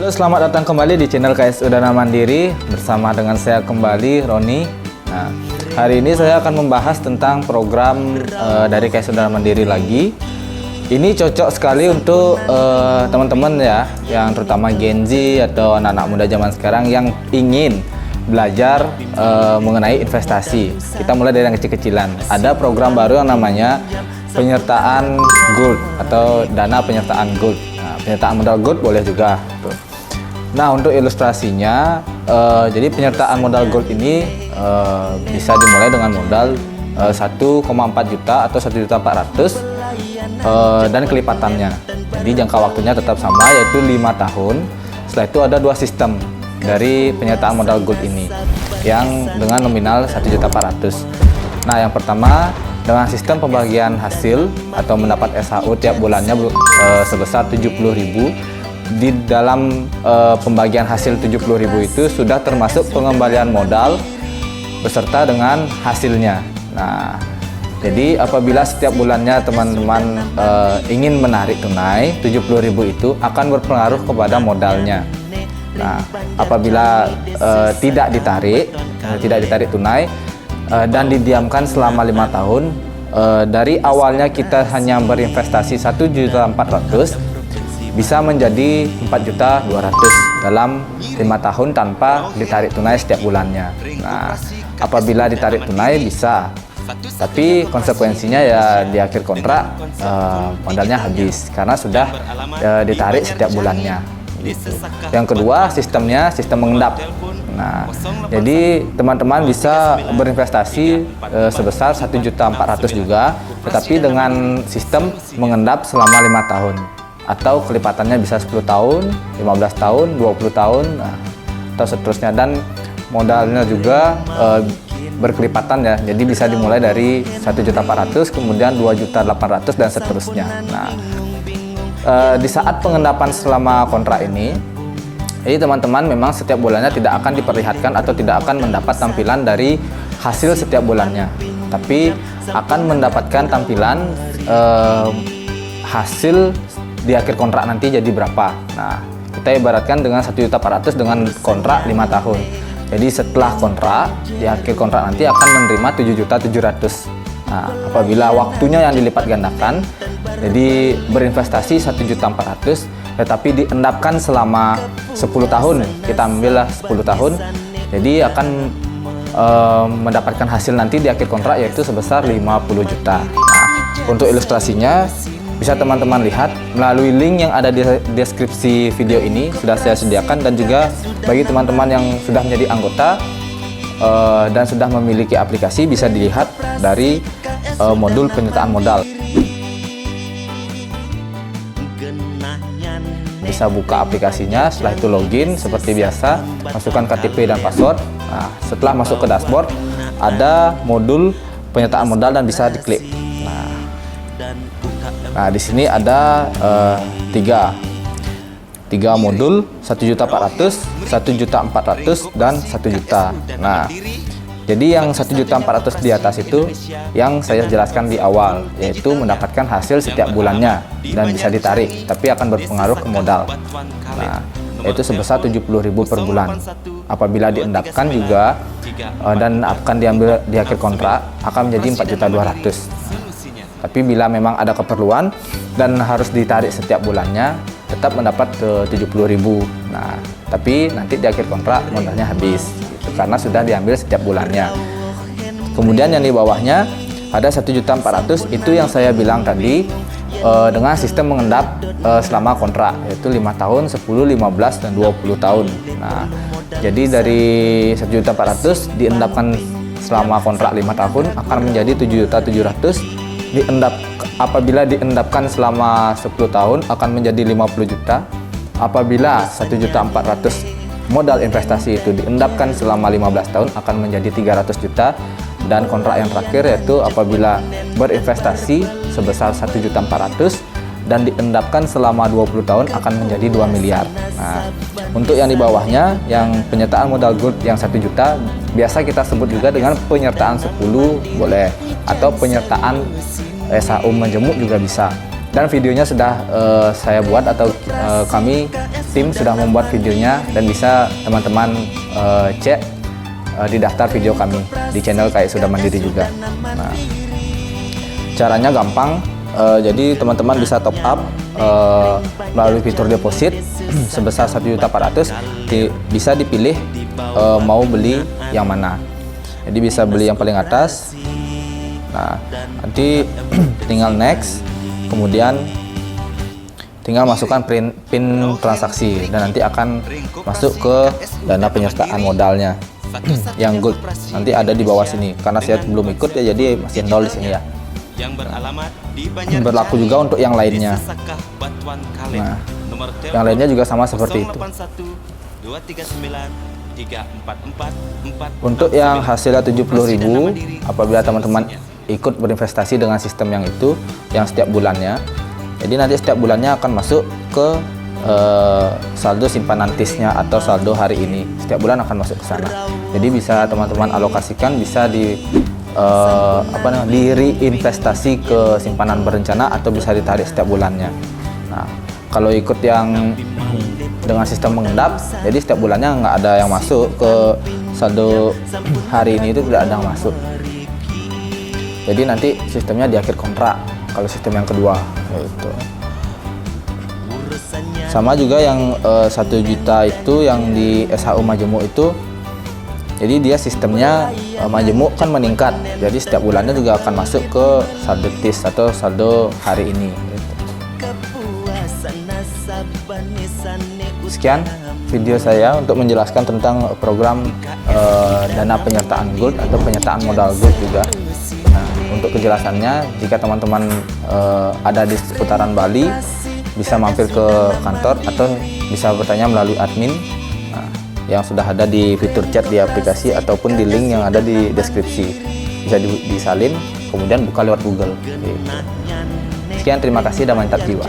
Halo, selamat datang kembali di channel KSU Dana Mandiri bersama dengan saya kembali, Roni. Nah, hari ini saya akan membahas tentang program dari KSU Dana Mandiri lagi. Ini cocok sekali untuk teman-teman ya, yang terutama Gen Z atau anak-anak muda zaman sekarang yang ingin belajar mengenai investasi. Kita mulai dari yang kecil-kecilan. Ada program baru yang namanya penyertaan gold atau dana penyertaan gold. Nah, penyertaan modal gold boleh juga. Tuh. Nah, untuk ilustrasinya, jadi penyertaan modal gold ini bisa dimulai dengan modal 1,4 juta atau 1.400.000 dan kelipatannya. Jadi jangka waktunya tetap sama, yaitu 5 tahun. Setelah itu ada dua sistem dari penyertaan modal gold ini, yang dengan nominal 1.400.000. Nah, yang pertama dengan sistem pembagian hasil atau mendapat SHU tiap bulannya sebesar 70.000. Di dalam pembagian hasil 70.000 itu sudah termasuk pengembalian modal beserta dengan hasilnya. Nah, jadi apabila setiap bulannya teman-teman ingin menarik tunai, 70.000 itu akan berpengaruh kepada modalnya. Nah, apabila tidak ditarik tunai dan didiamkan selama 5 tahun, dari awalnya kita hanya berinvestasi 1.400.000 bisa menjadi 4.200.000 dalam 5 tahun tanpa ditarik tunai setiap bulannya. Nah, apabila ditarik tunai bisa, tapi konsekuensinya ya di akhir kontrak modalnya habis karena sudah ditarik setiap bulannya. Gitu. Yang kedua, sistemnya sistem mengendap. Nah, jadi teman-teman bisa berinvestasi sebesar 1.400.000 juga, tetapi dengan sistem mengendap selama 5 tahun. Atau kelipatannya bisa 10 tahun, 15 tahun, 20 tahun, atau seterusnya. Dan modalnya juga berkelipatan ya, jadi bisa dimulai dari 1.400.000, kemudian 2.800.000 dan seterusnya. Nah, di saat pengendapan selama kontrak ini, jadi teman-teman memang setiap bulannya tidak akan diperlihatkan atau tidak akan mendapat tampilan dari hasil setiap bulannya, tapi akan mendapatkan tampilan hasil di akhir kontrak nanti jadi berapa. Nah, kita ibaratkan dengan 1.400.000 dengan kontrak 5 tahun. Jadi setelah kontrak, di akhir kontrak nanti akan menerima 7.700.000. Nah, apabila waktunya yang dilipat gandakan, jadi berinvestasi 1.400.000, tetapi diendapkan selama 10 tahun. Kita ambillah 10 tahun, jadi akan mendapatkan hasil nanti di akhir kontrak yaitu sebesar 50 juta. Nah, untuk ilustrasinya bisa teman-teman lihat melalui link yang ada di deskripsi video ini, sudah saya sediakan, dan juga bagi teman-teman yang sudah menjadi anggota dan sudah memiliki aplikasi bisa dilihat dari modul penyertaan modal. Bisa buka aplikasinya, setelah itu login seperti biasa, masukkan KTP dan password. Nah, setelah masuk ke dashboard ada modul penyertaan modal dan bisa diklik. Nah, di sini ada tiga modul, 1.400.000, 1.400.000 dan 1 juta. Nah, jadi yang 1.400.000 di atas itu yang saya jelaskan di awal, yaitu mendapatkan hasil setiap bulannya dan bisa ditarik, tapi akan berpengaruh ke modal. Nah, yaitu sebesar 70.000 per bulan. Apabila diendapkan juga dan akan diambil di akhir kontrak akan menjadi 4.200.000. Tapi bila memang ada keperluan dan harus ditarik setiap bulannya, tetap mendapat ke 70.000. Nah, tapi nanti di akhir kontrak modalnya habis, gitu, karena sudah diambil setiap bulannya. Kemudian yang di bawahnya ada 1.400.000, itu yang saya bilang tadi dengan sistem mengendap selama kontrak, yaitu 5 tahun, 10, 15, dan 20 tahun. Nah, jadi dari 1.400.000 diendapkan selama kontrak 5 tahun akan menjadi 7.700.000. Apabila diendapkan selama 10 tahun akan menjadi 50 juta. Apabila 1.400.000 modal investasi itu diendapkan selama 15 tahun akan menjadi 300 juta. Dan kontrak yang terakhir yaitu apabila berinvestasi sebesar 1.400.000 dan diendapkan selama 20 tahun akan menjadi 2 miliar. Nah, untuk yang di bawahnya, yang penyertaan modal gold yang 1 juta, biasa kita sebut juga dengan penyertaan 10 boleh, atau penyertaan SHU menjemuk juga bisa. Dan videonya sudah saya buat atau kami tim sudah membuat videonya, dan bisa teman-teman cek di daftar video kami di channel Kayak Sudah Mandiri juga. Nah, caranya gampang. Jadi teman-teman bisa top up melalui fitur deposit sebesar 1.400.000. Bisa dipilih mau beli yang mana. Jadi bisa beli yang paling atas. Nah, nanti tinggal next, kemudian tinggal masukkan PIN transaksi, dan nanti akan masuk ke dana penyertaan modalnya yang gold. Nanti ada di bawah sini. Karena saya belum ikut ya, jadi masih nol di sini ya. Berlaku juga untuk yang lainnya. Nah, yang lainnya juga sama seperti itu. Untuk yang hasilnya 70.000, apabila teman-teman ikut berinvestasi dengan sistem yang itu, yang setiap bulannya, jadi nanti setiap bulannya akan masuk ke saldo simpanan TIS-nya atau saldo hari ini. Setiap bulan akan masuk ke sana. Jadi bisa teman-teman alokasikan, bisa di reinvestasi ke simpanan berencana, atau bisa ditarik setiap bulannya. Nah, kalau ikut yang dengan sistem mengendap, jadi setiap bulannya nggak ada yang masuk ke saldo hari ini, itu tidak ada yang masuk. Jadi nanti sistemnya di akhir kontrak kalau sistem yang kedua gitu. Sama juga yang 1 juta itu yang di SHU Majemuk itu, jadi dia sistemnya Majemuk kan meningkat, jadi setiap bulannya juga akan masuk ke saldo TIS atau saldo hari ini gitu. Sekian video saya untuk menjelaskan tentang program dana penyertaan gold atau penyertaan modal gold juga. Nah, untuk kejelasannya, jika teman-teman ada di seputaran Bali, bisa mampir ke kantor atau bisa bertanya melalui admin yang sudah ada di fitur chat di aplikasi ataupun di link yang ada di deskripsi. Bisa disalin, kemudian buka lewat Google gitu. Sekian, terima kasih dan mantap jiwa.